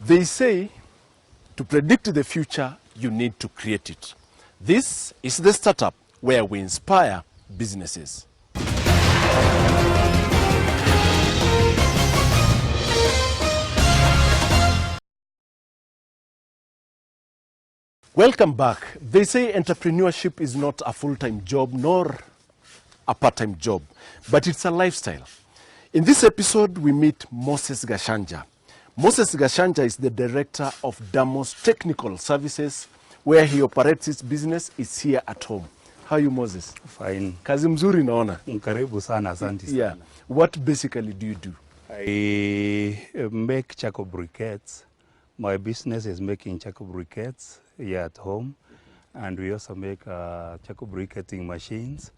They say to predict the future, you need to create it. This is the startup where we inspire businesses. Welcome back. They say entrepreneurship is not a full-time job nor a part-time job, but it's a lifestyle. In this episode, we meet Moses Gashanja. Moses Gashanja is the director of DAMOS Technical Services, where he operates his business. Is here at home. How are you, Moses? Fine. Kazi mzuri naona. Karibu sana, asante sana. Yeah. What basically do you do? I make charcoal briquettes. My business is making charcoal briquettes here at home. And we also make charcoal briquetting machines.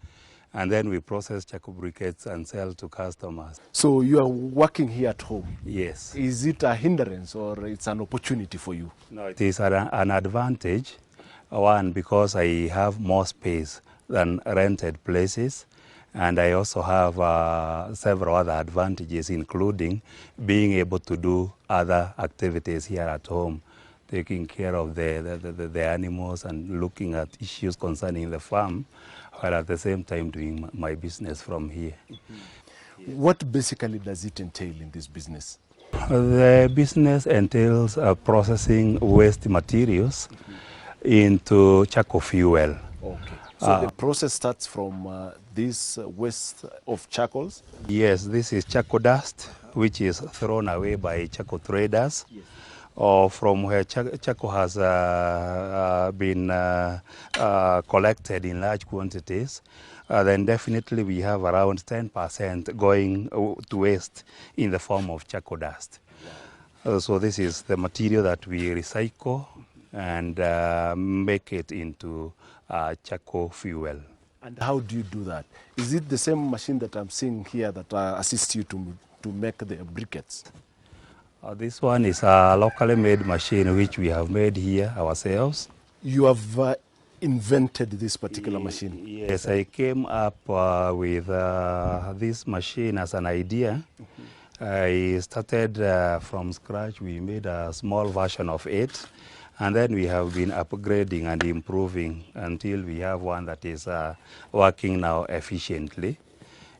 And then we process charcoal briquettes and sell to customers. So you are working here at home? Yes. Is it a hindrance or it's an opportunity for you? No, it is an advantage. One, because I have more space than rented places. And I also have several other advantages, including being able to do other activities here at home, taking care of the animals and looking at issues concerning the farm, while at the same time doing my business from here. Mm-hmm. What basically does it entail in this business? The business entails processing waste materials into charcoal fuel. Okay. So the process starts from this waste of charcoals? Yes, this is charcoal dust, which is thrown away by charcoal traders, yes, or from where charcoal has been collected in large quantities. Then definitely we have around 10% going to waste in the form of charcoal dust. Wow. So this is the material that we recycle and make it into charcoal fuel. And how do you do that? Is it the same machine that I'm seeing here that assists you to make the briquettes? This one is a locally made machine which we have made here ourselves. You have invented this particular machine? Yes, I came up with this machine as an idea. Mm-hmm. I started from scratch. We made a small version of it. And then we have been upgrading and improving until we have one that is working now efficiently.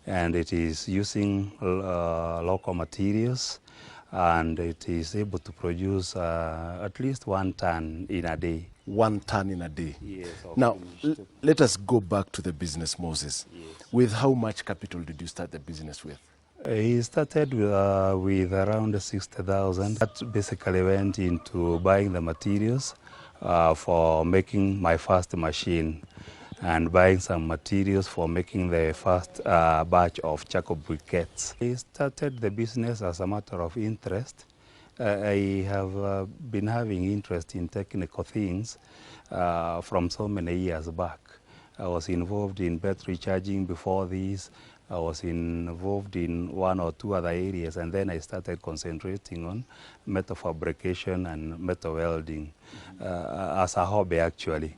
And it is using local materials, and it is able to produce at least 1 ton in a day. 1 ton in a day? Yes. Now, let us go back to the business, Moses. Yes. With how much capital did you start the business with? He started with around 60,000. That basically went into buying the materials for making my first machine and buying some materials for making the first batch of charcoal briquettes. I started the business as a matter of interest. I have been having interest in technical things from so many years back. I was involved in battery charging before this. I was involved in 1 or 2 other areas, and then I started concentrating on metal fabrication and metal welding as a hobby, actually.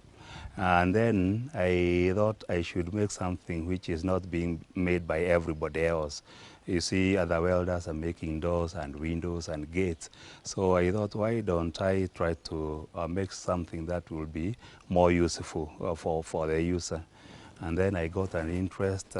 And then I thought I should make something which is not being made by everybody else. You see, other welders are making doors and windows and gates. So I thought, why don't I try to make something that will be more useful for the user? And then I got an interest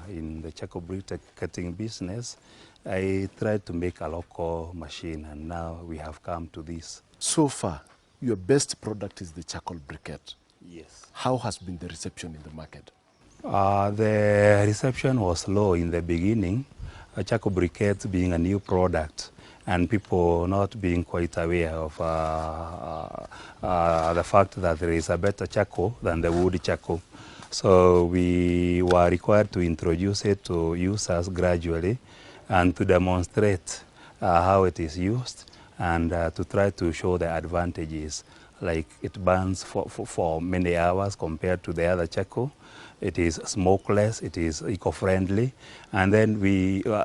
in the charcoal briquetting business. I tried to make a local machine, and now we have come to this. So far, your best product is the charcoal briquette. Yes. How has been the reception in the market? The reception was low in the beginning, charcoal briquettes being a new product, and people not being quite aware of the fact that there is a better charcoal than the wood charcoal. So we were required to introduce it to users gradually and to demonstrate how it is used and to try to show the advantages. Like it burns for many hours compared to the other charcoal. It is smokeless, it is eco-friendly. And then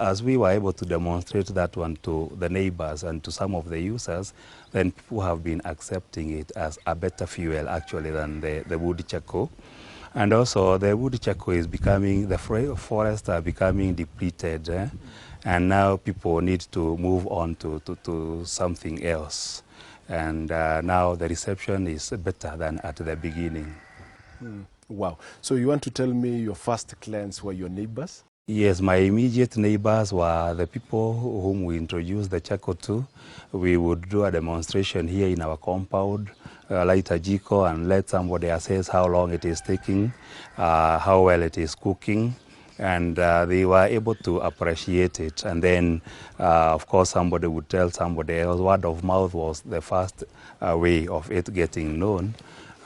as we were able to demonstrate that one to the neighbors and to some of the users, then people have been accepting it as a better fuel actually than the wood charcoal. And also the wood charcoal is becoming, the forests are becoming depleted. and now people need to move on to something else. And now the reception is better than at the beginning. Wow. So you want to tell me your first clients were your neighbors? Yes, my immediate neighbors were the people whom we introduced the charcoal to. We would do a demonstration here in our compound, light a jiko and let somebody assess how long it is taking, how well it is cooking, and they were able to appreciate it. And then, of course, somebody would tell somebody else. Word of mouth was the first way of it getting known.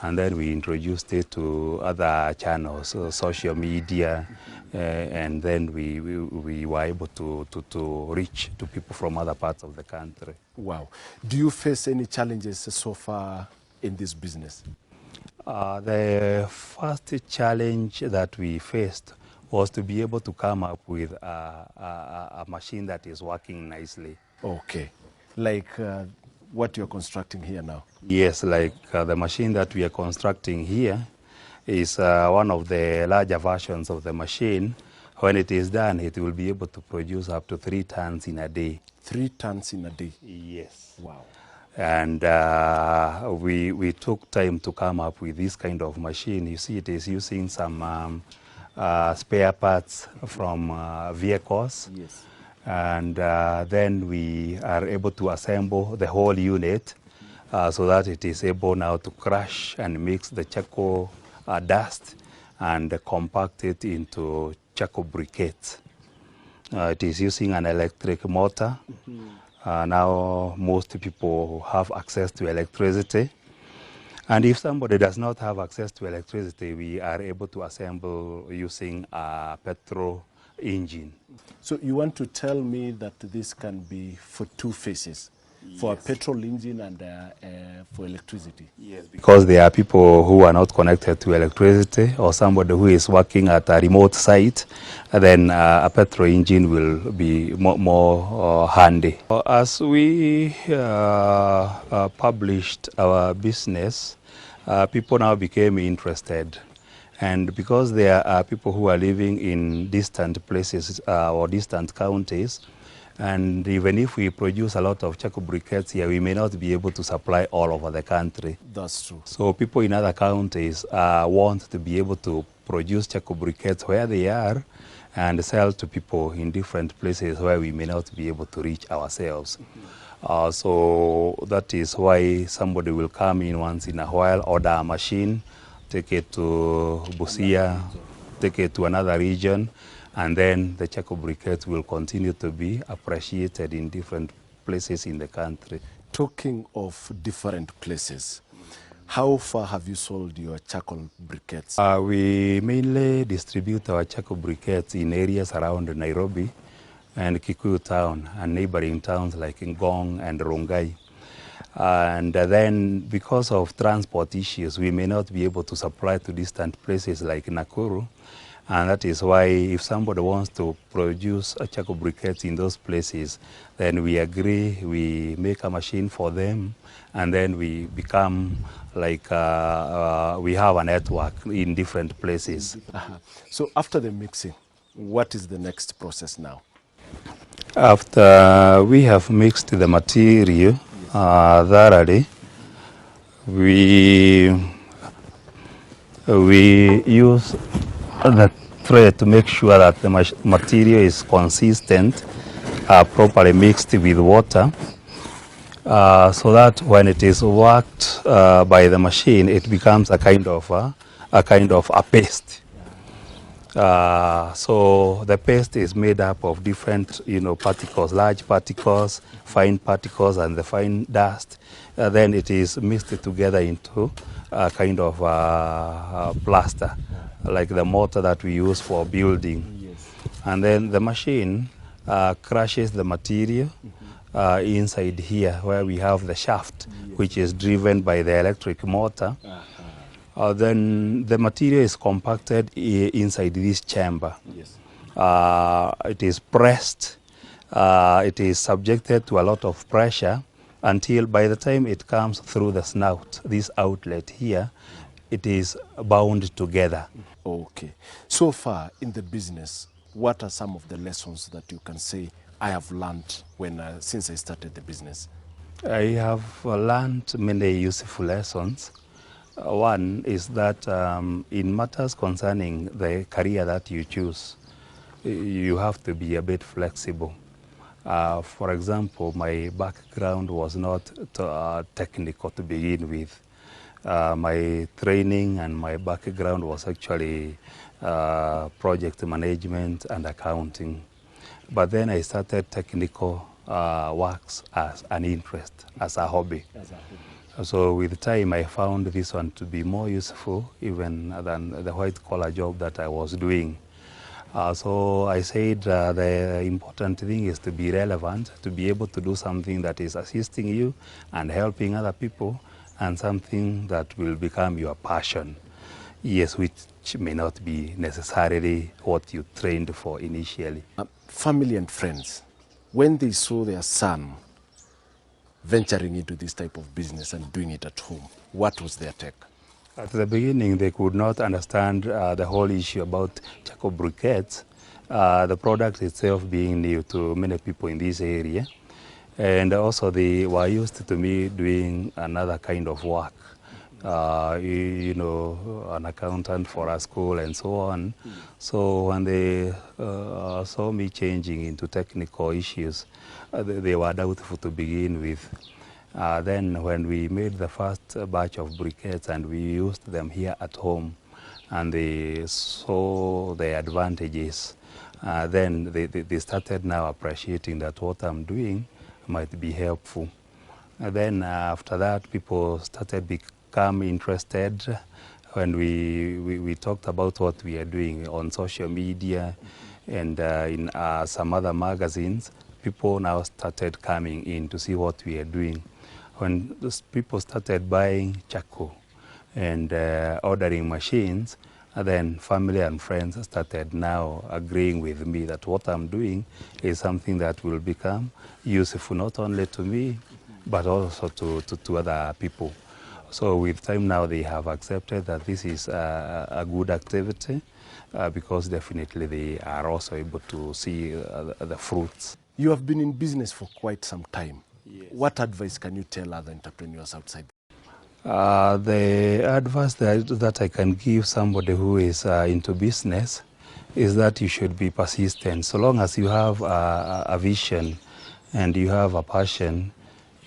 And then we introduced it to other channels, social media, and then we were able to reach to people from other parts of the country. Wow. Do you face any challenges so far in this business? The first challenge that we faced was to be able to come up with a machine that is working nicely. Okay. Like what you're constructing here now? Yes, like the machine that we are constructing here is one of the larger versions of the machine. When it is done, it will be able to produce up to 3 tons in a day. 3 tons in a day? Yes. Wow. And we took time to come up with this kind of machine. You see, it is using some spare parts from vehicles. Yes. And then we are able to assemble the whole unit so that it is able now to crush and mix the charcoal dust and compact it into charcoal briquettes. It is using an electric motor. Now most people have access to electricity. And if somebody does not have access to electricity, we are able to assemble using a petrol engine. So you want to tell me that this can be for 2 phases? For a petrol engine and for electricity? Yes, because there are people who are not connected to electricity, or somebody who is working at a remote site, then a petrol engine will be more handy. As we published our business, people now became interested. And because there are people who are living in distant places or distant counties, and even if we produce a lot of charcoal briquettes here, we may not be able to supply all over the country. That's true. So people in other counties want to be able to produce charcoal briquettes where they are and sell to people in different places where we may not be able to reach ourselves. So that is why somebody will come in once in a while, order a machine, take it to Busia, take it to another region, and then the charcoal briquettes will continue to be appreciated in different places in the country. Talking of different places, how far have you sold your charcoal briquettes? We mainly distribute our charcoal briquettes in areas around Nairobi and Kikuyu town and neighboring towns like Ngong and Rongai. And then because of transport issues, we may not be able to supply to distant places like Nakuru. And that is why if somebody wants to produce a charcoal briquettes in those places, then we agree, we make a machine for them, and then we become like, we have a network in different places. So after the mixing, what is the next process now? After we have mixed the material thoroughly, we use the tray to make sure that the material is consistent, properly mixed with water, so that when it is worked by the machine, it becomes a kind of a paste. So the paste is made up of different, particles, large particles, fine particles, and the fine dust. Then it is mixed together into a kind of plaster, like the mortar that we use for building. Yes. And then the machine crushes the material inside here, where we have the shaft, which is driven by the electric motor. Then the material is compacted inside this chamber. Yes. It is pressed. It is subjected to a lot of pressure until by the time it comes through the snout, this outlet here, it is bound together. Okay. So far in the business, what are some of the lessons that you can say I have learned since I started the business? I have learned many useful lessons. One is that in matters concerning the career that you choose, you have to be a bit flexible. For example, my background was not technical to begin with. My training and my background was actually project management and accounting. But then I started technical works as an interest, as a hobby. So with time, I found this one to be more useful even than the white-collar job that I was doing. So I said the important thing is to be relevant, to be able to do something that is assisting you and helping other people, and something that will become your passion. Yes, which may not be necessarily what you trained for initially. Family and friends, when they saw their son venturing into this type of business and doing it at home, what was their take? At the beginning, they could not understand the whole issue about charcoal briquettes, the product itself being new to many people in this area. And also they were used to me doing another kind of work, you know, an accountant for a school and so on. So when they saw me changing into technical issues, they were doubtful to begin with. Then when we made the first batch of briquettes and we used them here at home, and they saw the advantages, then they started now appreciating that what I'm doing might be helpful. And then after that, people started become interested when we talked about what we are doing on social media and in some other magazines. People now started coming in to see what we are doing. When those people started buying charcoal and ordering machines, and then family and friends started now agreeing with me that what I'm doing is something that will become useful not only to me, but also to other people. So with time now, they have accepted that this is a good activity because definitely they are also able to see the fruits. You have been in business for quite some time. Yes. What advice can you tell other entrepreneurs outside? The advice that I can give somebody who is into business is that you should be persistent. So long as you have a vision and you have a passion,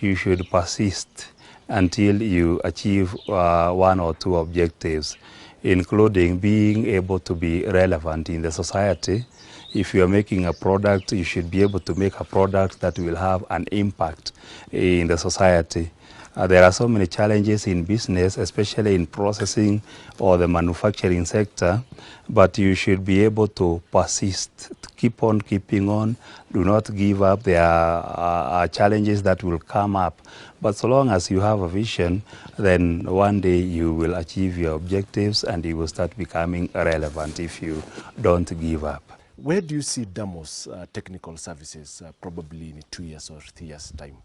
you should persist until you achieve one or two objectives, including being able to be relevant in the society. If you are making a product, you should be able to make a product that will have an impact in the society. There are so many challenges in business, especially in processing or the manufacturing sector, but you should be able to persist, to keep on keeping on, do not give up. There are challenges that will come up, but so long as you have a vision, then one day you will achieve your objectives and you will start becoming relevant if you don't give up. Where do you see DAMOS technical services probably in 2 years or 3 years' time?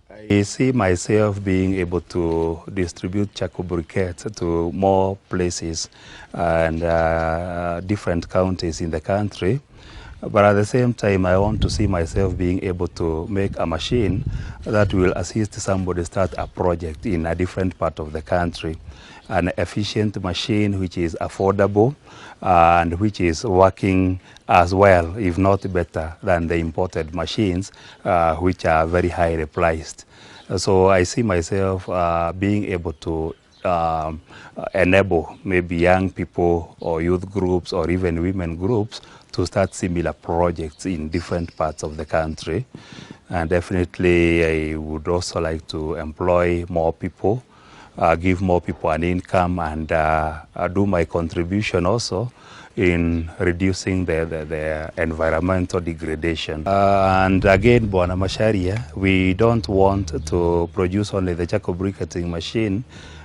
I see myself being able to distribute charcoal briquettes to more places and different counties in the country. But at the same time, I want to see myself being able to make a machine that will assist somebody start a project in a different part of the country. An efficient machine which is affordable and which is working as well, if not better, than the imported machines, which are very highly priced. So I see myself being able to enable maybe young people or youth groups or even women groups to start similar projects in different parts of the country. And definitely I would also like to employ more people, give more people an income, and do my contribution also in reducing the environmental degradation. And again, Bwana Masharia, we don't want to produce only the charcoal briquetting machine.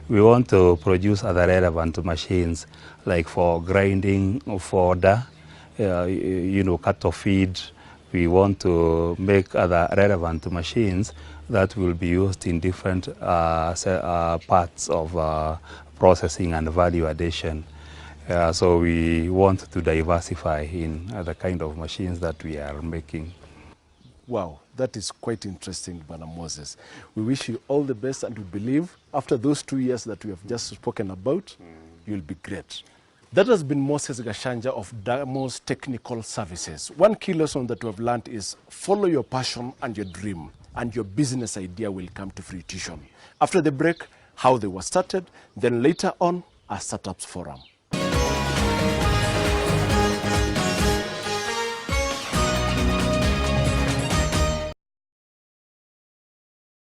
We want to produce other relevant machines, like for grinding fodder, you know, cattle feed. We want to make other relevant machines that will be used in different parts of processing and value addition. So we want to diversify in the kind of machines that we are making. Wow, that is quite interesting, Bwana Moses. We wish you all the best, and we believe after those 2 years that we have just spoken about, you'll be great. That has been Moses Gashanja of DAMOS Technical Services. One key lesson that we have learned is follow your passion and your dream, and your business idea will come to fruition. After the break, how they were started, then later on, a startups forum.